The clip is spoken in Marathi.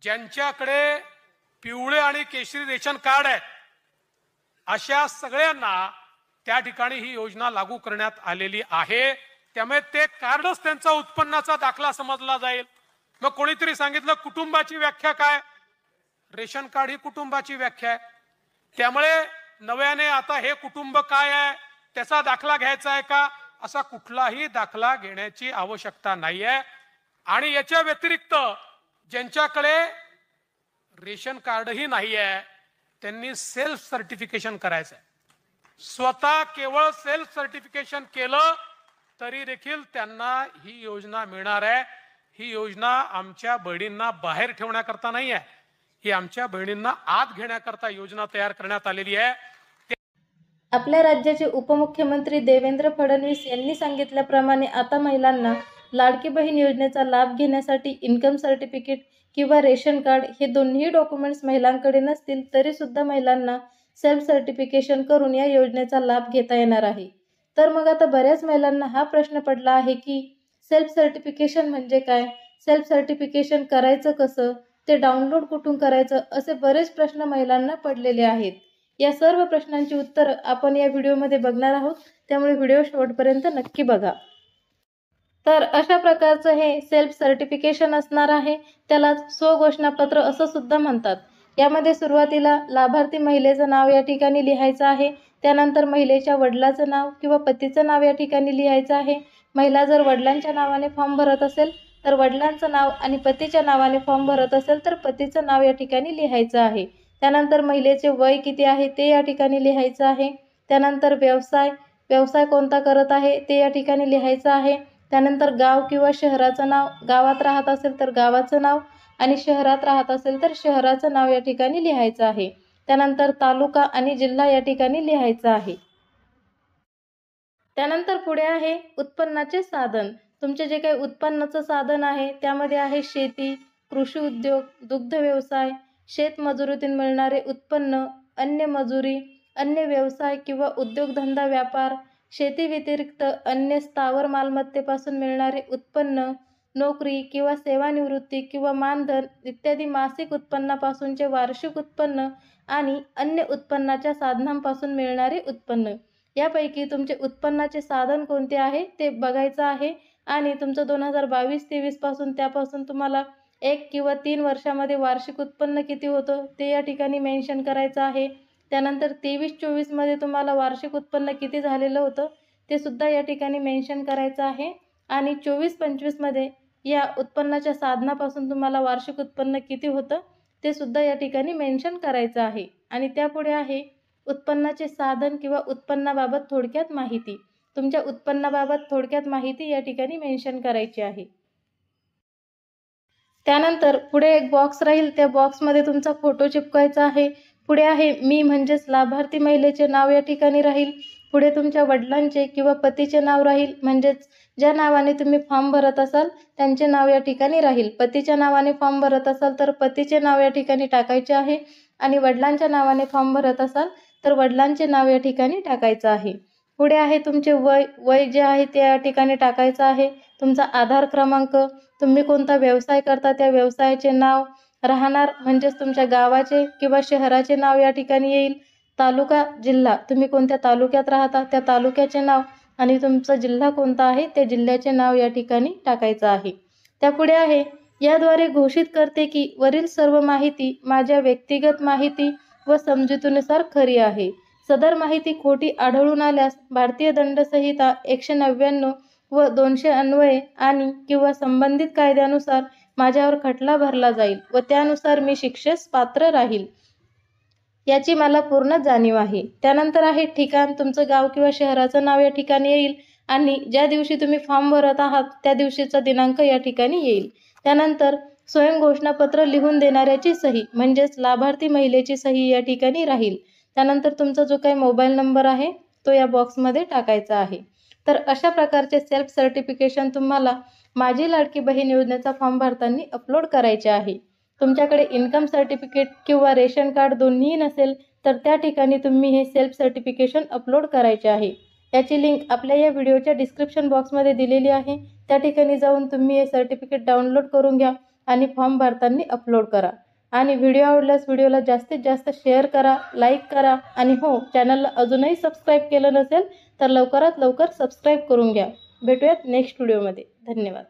ज्यांच्याकडे पिवळे आणि केशरी रेशन कार्ड आहेत अशा सगळ्यांना त्या ठिकाणी ही योजना लागू करण्यात आलेली आहे। त्यामुळे ते कार्डच त्यांचा उत्पन्नाचा दाखला समजला जाईल। मग कोणीतरी सांगितलं कुटुंबाची व्याख्या काय? रेशन कार्ड ही कुटुंबाची व्याख्या आहे। त्यामुळे नव्याने आता हे कुटुंब काय आहे त्याचा दाखला घ्यायचा आहे का? असा कुठलाही दाखला घेण्याची आवश्यकता नाही आहे। आणि याच्या व्यतिरिक्त ज्यांच्याकडे रेशन कार्डही नाही आहे त्यांनी सेल्फ सर्टिफिकेशन करायचं आहे। स्वतः केवळ सेल्फ सर्टिफिकेशन केलं तरी देखील त्यांना ही योजना मिळणार आहे। ही योजना आमच्या बहिणींना बाहेर ठेवण्याकरता नाही आहे, ही आमच्या बहिणींना आत घेण्याकरता योजना तयार करण्यात आलेली आहे। आपल्या राज्याचे उपमुख्यमंत्री देवेंद्र फडणवीस यांनी सांगितल्याप्रमाणे आता महिलांना लाडकी बहीण योजनेचा लाभ घेण्यासाठी इन्कम सर्टिफिकेट किंवा रेशन कार्ड हे दोन्ही डॉक्युमेंट्स महिलांकडे नसतील तरी सुद्धा महिलांना सेल्फ सर्टिफिकेशन करून या योजनेचा लाभ घेता येणार आहे। तर मग आता बऱ्याच महिलांना हा प्रश्न पडला आहे की सेल्फ सर्टिफिकेशन म्हणजे काय, सेल्फ सर्टिफिकेशन करायचं कसं, ते डाउनलोड कुठून करायचं, असे बरेच प्रश्न महिलांना पडलेले आहेत। या सर्व प्रश्नांची उत्तरं आपण या व्हिडिओमध्ये बघणार आहोत, त्यामुळे व्हिडिओ शेवटपर्यंत नक्की बघा। तर अशा प्रकारचं हे सेल्फ सर्टिफिकेशन असणार आहे, त्याला स्वघोषणापत्र असं सुद्धा म्हणतात। यामध्ये सुरुवातीला लाभार्थी महिलेचं नाव या ठिकाणी लिहायचं आहे, त्यानंतर महिलेच्या वडिलाचं नाव किंवा पतीचं नाव या ठिकाणी लिहायचं आहे। महिला जर वडिलांच्या नावाने फॉर्म भरत असेल तर वडिलांचं नाव आणि पतीच्या नावाने फॉर्म भरत असेल तर पतीचं नाव या ठिकाणी लिहायचं आहे। त्यानंतर महिलेचे वय किती आहे ते या ठिकाणी लिहायचं आहे। त्यानंतर व्यवसाय कोणता करत आहे ते या ठिकाणी लिहायचं आहे। त्यानंतर गाव किंवा शहराचं नाव, गावात राहत असेल तर गावाचं नाव आणि शहरात राहत असेल तर शहराचं नाव या ठिकाणी लिहायचं आहे। त्यानंतर तालुका आणि जिल्हा या ठिकाणी लिहायचा आहे। त्यानंतर पुढे आहे उत्पन्नाचे साधन। तुमचे जे काही उत्पन्नाचं साधन आहे त्यामध्ये आहे शेती, कृषी उद्योग, दुग्ध व्यवसाय, शेतमजुरीतून मिळणारे उत्पन्न, अन्य मजुरी, अन्य व्यवसाय किंवा उद्योगधंदा व्यापार, शेती व्यतिरिक्त अन्य स्थावर मालमत्तेपासून मिळणारे उत्पन्न, नोकरी किंवा सेवानिवृत्ती किंवा मानधन इत्यादी मासिक उत्पन्नापासूनचे वार्षिक उत्पन्न आणि अन्य उत्पन्नाच्या साधनांपासून मिळणारे उत्पन्न। यापैकी तुमचे उत्पन्नाचे साधन कोणते आहे ते बघायचं आहे आणि तुमचं 2022-23 पासून त्यापासून तुम्हाला 1 किंवा 3 वर्षामध्ये वार्षिक उत्पन्न किती होतं ते या ठिकाणी मेन्शन करायचं आहे। त्यानंतर 23-24 मध्ये तुम्हाला वार्षिक उत्पन्न किती झालेलं होतं ते सुद्धा या ठिकाणी मेन्शन करायचं आहे आणि 24-25 मध्ये या उत्पन्नाच्या साधनापासून तुम्हाला वार्षिक उत्पन्न किती होतं ते सुद्धा या ठिकाणी मेन्शन करायचं आहे। आणि त्यापुढे आहे उत्पन्नाचे साधन किंवा उत्पन्नाबाबत थोडक्यात माहिती। तुमच्या उत्पन्नाबाबत थोडक्यात माहिती या ठिकाणी मेन्शन करायची आहे। त्यानंतर पुढे एक बॉक्स राहील, त्या बॉक्समध्ये तुमचा फोटो चिपकायचा आहे। पुढे आहे मी म्हणजेच लाभार्थी महिलेचे नाव या ठिकाणी राहील। पुढे तुमच्या वडिलांचे किंवा पतीचे नाव राहील, म्हणजेच ज्या नावाने तुम्ही फॉर्म भरत असाल त्यांचे नाव या ठिकाणी राहील। पतीच्या नावाने फॉर्म भरत असाल तर पतीचे नाव या ठिकाणी टाकायचे आहे आणि वडिलांच्या नावाने फॉर्म भरत असाल तर वडिलांचे नाव या ठिकाणी टाकायचं आहे। पुढे आहे तुमचे वय जे आहे ते या ठिकाणी टाकायचं आहे। तुमचा आधार क्रमांक, तुम्ही कोणता व्यवसाय करता त्या व्यवसायाचे नाव, राहणार म्हणजेच तुमच्या गावाचे किंवा शहराचे नाव या ठिकाणी येईल, तालुका, जिल्हा, तुम्ही कोणत्या तालुक्यात राहता त्या तालुक्याचे नाव आणि तुमचा जिल्हा कोणता आहे त्या जिल्ह्याचे नाव या ठिकाणी टाकायचं आहे। त्यापुढे आहे याद्वारे घोषित करते की वरील सर्व माहिती माझ्या व्यक्तिगत माहिती व समजुतीनुसार खरी आहे। सदर माहिती खोटी आढळून आल्यास भारतीय दंड संहिता 199 व 200 अन्वये आणि किंवा संबंधित कायद्यानुसार माझ्यावर खटला भरला जाईल व त्यानुसार मी शिक्षेस पात्र राहील, याची मला पूर्ण जाणीव आहे। त्यानंतर आहे ठिकाण, तुमचं गाव किंवा शहराचं नाव या ठिकाणी येईल आणि ज्या दिवशी तुम्ही फॉर्म भरत आहात त्या दिवशीचा दिनांक या ठिकाणी येईल। त्यानंतर स्वयंघोषणापत्र लिहून देणाऱ्याची सही म्हणजेच लाभार्थी महिलेची सही या ठिकाणी राहील। त्यानंतर तुमचा जो काही मोबाईल नंबर आहे तो या बॉक्समध्ये टाकायचा आहे। तर अशा प्रकारचे सेल्फ सर्टिफिकेशन तुम्हाला माझी लाडकी बहीण योजनेचा फॉर्म भरताना अपलोड करायचे आहे। तुमच्याकडे इन्कम सर्टिफिकेट किंवा रेशन कार्ड दोन्हीही नसेल तर त्या ठिकाणी तुम्ही हे सेल्फ सर्टिफिकेशन अपलोड करायचे आहे। याची लिंक आपल्या या व्हिडिओच्या डिस्क्रिप्शन बॉक्समध्ये दिलेली आहे, त्या ठिकाणी जाऊन तुम्ही हे सर्टिफिकेट डाउनलोड करून घ्या आणि फॉर्म भरताना अपलोड करा. आणि व्हिडिओ आवडल्यास व्हिडिओला जास्तीत जास्त शेअर करा, लाईक करा आणि हो, चॅनलला अजूनही सबस्क्राईब केलं नसेल तर लवकरात लवकर सबस्क्राईब करून घ्या. भेटूयात नेक्स्ट व्हिडिओमध्ये. धन्यवाद.